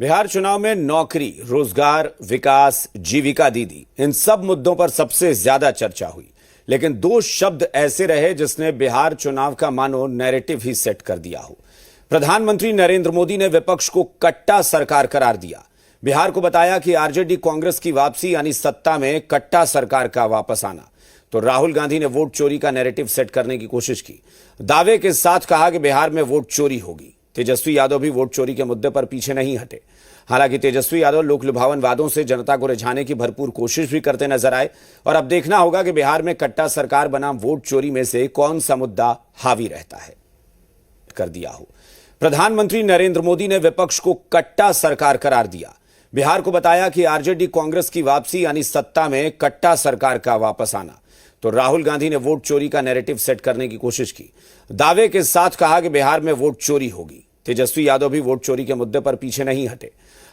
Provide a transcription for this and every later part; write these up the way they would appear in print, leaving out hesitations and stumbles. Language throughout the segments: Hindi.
बिहार चुनाव में नौकरी, रोजगार, विकास, जीविका दीदी, इन सब मुद्दों पर सबसे ज्यादा चर्चा हुई। लेकिन दो शब्द ऐसे रहे जिसने बिहार चुनाव का मानो नैरेटिव ही सेट कर दिया हो। प्रधानमंत्री नरेंद्र मोदी ने विपक्ष को कट्टा सरकार करार दिया। बिहार को बताया कि आरजेडी कांग्रेस की वापसी यानी सत्ता में कट्टा सरकार का वापस आना। तो राहुल गांधी ने वोट चोरी का नैरेटिव सेट करने की कोशिश की। दावे के साथ कहा कि बिहार में वोट चोरी होगी। तेजस्वी यादव भी वोट चोरी के मुद्दे पर पीछे नहीं हटे। हालांकि तेजस्वी यादव लोक लुभावन वादों से जनता को रिझाने की भरपूर कोशिश भी करते नजर आए। और अब देखना होगा कि बिहार में कट्टा सरकार बनाम वोट चोरी में से कौन सा मुद्दा हावी रहता है। कर दिया हो। प्रधानमंत्री नरेंद्र मोदी ने विपक्ष को कट्टा सरकार करार दिया। बिहार को बताया कि आरजेडी कांग्रेस की वापसी यानी सत्ता में कट्टा सरकार का वापस आना। तो राहुल गांधी ने वोट चोरी का नैरेटिव सेट करने की कोशिश की। दावे के साथ कहा कि बिहार में वोट चोरी होगी। तेजस्वी यादव भी वोट चोरी के मुद्दे पर पीछे नहीं हटे।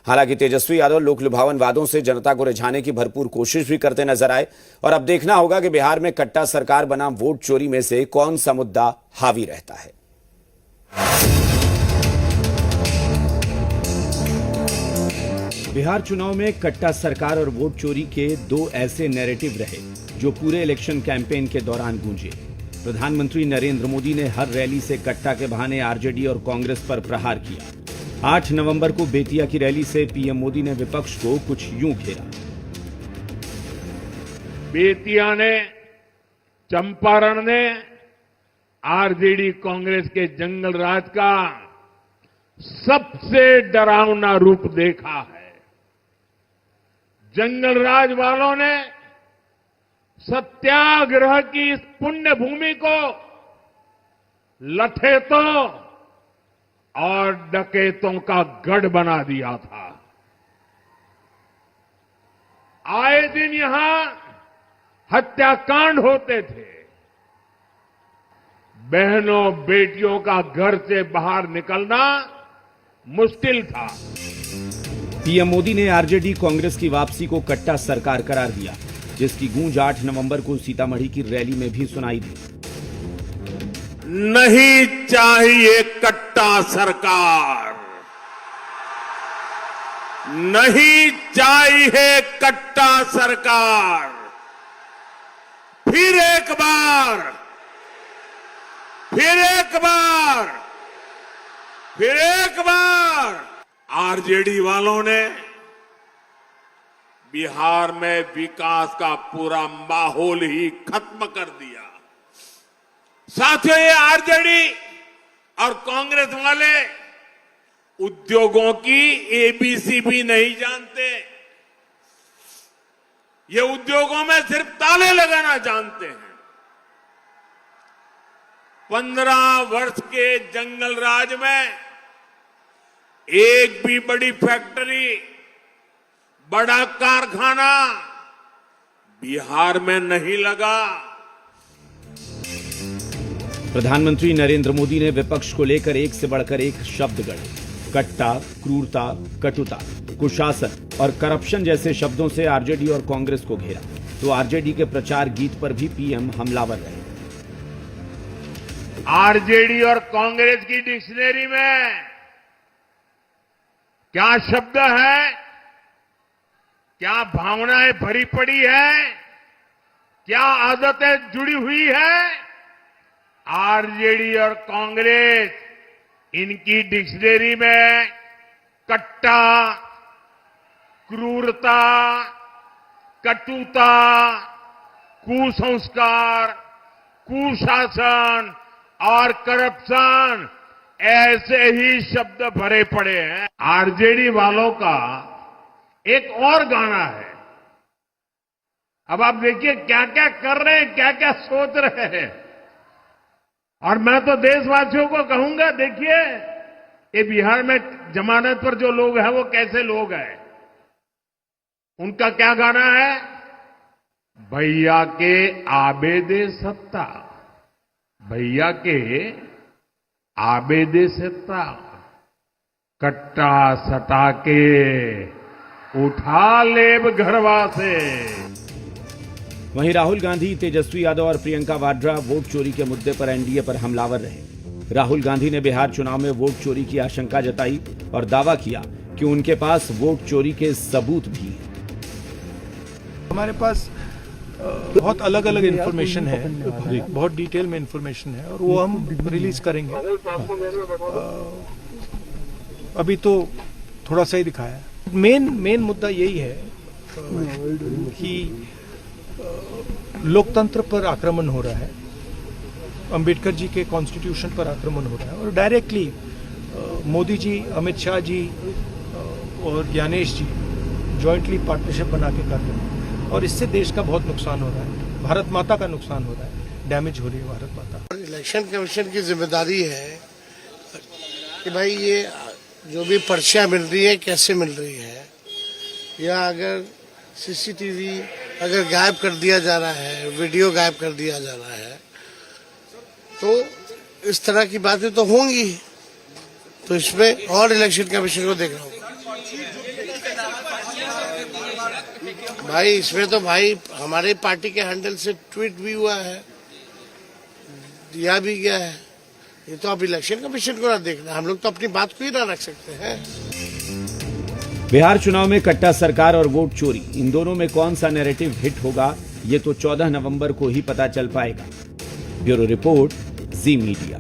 हालांकि तेजस्वी यादव लोक लुभावन वादों से जनता को रिझाने की भरपूर कोशिश भी करते नजर आए। और अब देखना होगा कि बिहार में कट्टा सरकार बनाम वोट चोरी में से कौन सा मुद्दा हावी रहता है। बिहार चुनाव में कट्टा सरकार और वोट चोरी के दो ऐसे नैरेटिव रहे जो पूरे इलेक्शन कैंपेन के दौरान गूंजे। प्रधानमंत्री नरेंद्र मोदी ने हर रैली से कट्टा के बहाने आरजेडी और कांग्रेस पर प्रहार किया। 8 नवंबर को बेतिया की रैली से पीएम मोदी ने विपक्ष को कुछ यूं घेरा। बेतिया ने, चंपारण ने आरजेडी कांग्रेस के जंगल राज का सबसे डरावना रूप देखा है। जंगल राज वालों ने सत्याग्रह की इस पुण्य भूमि को लठेतों और डकैतों का गढ़ बना दिया था। आए दिन यहां हत्याकांड होते थे। बहनों बेटियों का घर से बाहर निकलना मुश्किल था। पीएम मोदी ने आरजेडी कांग्रेस की वापसी को कट्टा सरकार करार दिया, जिसकी गूंज 8 नवंबर को सीतामढ़ी की रैली में भी सुनाई दी। नहीं चाहिए कट्टा सरकार, नहीं चाहिए कट्टा सरकार। फिर एक बार, फिर एक बार, फिर एक बार आरजेडी वालों ने बिहार में विकास का पूरा माहौल ही खत्म कर दिया। साथियों, ये आरजेडी और कांग्रेस वाले उद्योगों की एबीसी भी नहीं जानते। ये उद्योगों में सिर्फ ताले लगाना जानते हैं। 15 वर्ष के जंगल राज में एक भी बड़ी फैक्ट्री, बड़ा कारखाना बिहार में नहीं लगा। प्रधानमंत्री नरेंद्र मोदी ने विपक्ष को लेकर एक से बढ़कर एक शब्द गढ़े। कट्टा, क्रूरता, कटुता, कुशासन और करप्शन जैसे शब्दों से आरजेडी और कांग्रेस को घेरा। तो आरजेडी के प्रचार गीत पर भी पीएम हमलावर रहे। आरजेडी और कांग्रेस की डिक्शनरी में क्या शब्द है, क्या भावनाएं भरी पड़ी है, क्या आदतें जुड़ी हुई है। आरजेडी और कांग्रेस, इनकी डिक्शनरी में कट्टा, क्रूरता, कटुता, कुसंस्कार, कुशासन और करप्शन ऐसे ही शब्द भरे पड़े हैं। आरजेडी वालों का एक और गाना है। अब आप देखिए क्या क्या कर रहे हैं, क्या क्या सोच रहे हैं। और मैं तो देशवासियों को कहूंगा, देखिए ये बिहार में जमानत पर जो लोग हैं वो कैसे लोग हैं। उनका क्या गाना है? भैया के आबेदे सत्ता, भैया के आबेदे सत्ता, कट्टा सटा के उठा लेब घरवा से। वहीं राहुल गांधी, तेजस्वी यादव और प्रियंका वाड्रा वोट चोरी के मुद्दे पर एनडीए पर हमलावर रहे। राहुल गांधी ने बिहार चुनाव में वोट चोरी की आशंका जताई और दावा किया कि उनके पास वोट चोरी के सबूत भी हैं। हमारे पास बहुत अलग अलग इन्फॉर्मेशन है, बहुत डिटेल में इन्फॉर्मेशन है और वो हम रिलीज करेंगे। अभी तो थोड़ा सा ही दिखाया है। मेन मुद्दा यही है कि लोकतंत्र पर आक्रमण हो रहा है, अंबेडकर जी के कॉन्स्टिट्यूशन पर आक्रमण हो रहा है और डायरेक्टली मोदी जी, अमित शाह जी और ज्ञानेश जी जॉइंटली पार्टनरशिप बना के कर रहे हैं और इससे देश का बहुत नुकसान हो रहा है, भारत माता का नुकसान हो रहा है, डैमेज हो रही है भारत माता। इलेक्शन कमीशन की जिम्मेदारी है कि भाई ये जो भी पर्चियां मिल रही है कैसे मिल रही है, या अगर सीसीटीवी अगर गायब कर दिया जा रहा है, वीडियो गायब कर दिया जा रहा है, तो इस तरह की बातें तो होंगी। तो इसमें और इलेक्शन कमीशन को देखना होगा भाई। इसमें तो भाई हमारे पार्टी के हैंडल से ट्वीट भी हुआ है, दिया भी गया है। ये तो अब इलेक्शन कमीशन को ना देखना, हम लोग तो अपनी बात को ही ना रख सकते हैं। बिहार चुनाव में कट्टा सरकार और वोट चोरी, इन दोनों में कौन सा नैरेटिव हिट होगा, ये तो 14 नवंबर को ही पता चल पाएगा। ब्यूरो रिपोर्ट, जी मीडिया।